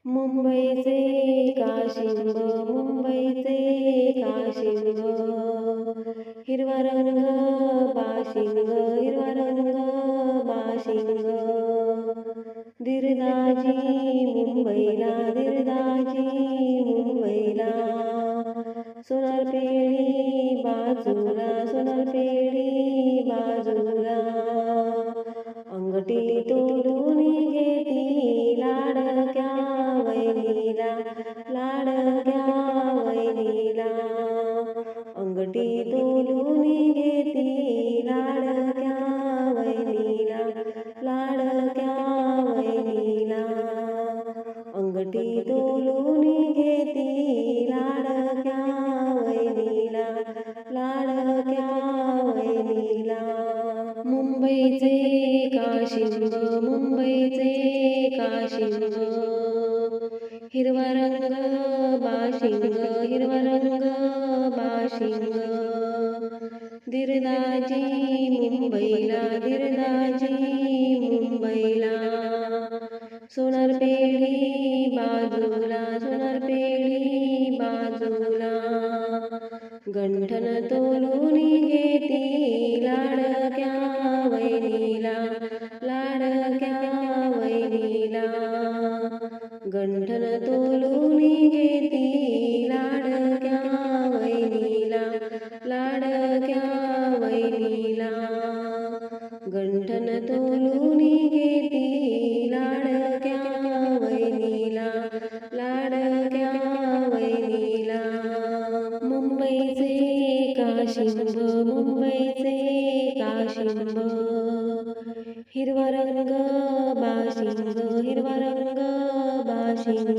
मुंबईचे काशिंग मुंबईचे काशिंग हिरवा रंग बाशिंग हिरवा रंग बाशिंग दिरदाजी मुंबईला दिरदाजी मुंबईला सोनार पेढी बाजूला सोनार पेढी बाजूला अंगठी तोडून घेती लाडक्या वैनीला लाडक्या वैनीला अंगठी तोडून घेती लाडक्या वैनीला लाडक्या वैनीला अंगठी तोडून घेती लाडक्या वैनीला लाडक्या वैनीला मुंबईचे काशिंग मुंबईचे काशिंग हिरवा रंग बाशिंग हिरवा रंग बाशिंग दिरदाजी मुंबईला दिरदाजी मुंबईला सोनार पेढी बाजूला सोनार पेढी बाजूला गंठन तोलून घेती लाडक्या वैनीला लाडक्या वैनीला गंठन तोलून घेती लाडक्या वैनीला लाडक्या वैनीला गंठन तोलून घेती लाडक्या वैनीला लाडक्या वैनीला मुंबईचे काशिंग मुंबईचे काशिंग हिरवा रंग बाशिंग हिरवा रंग बाशिंग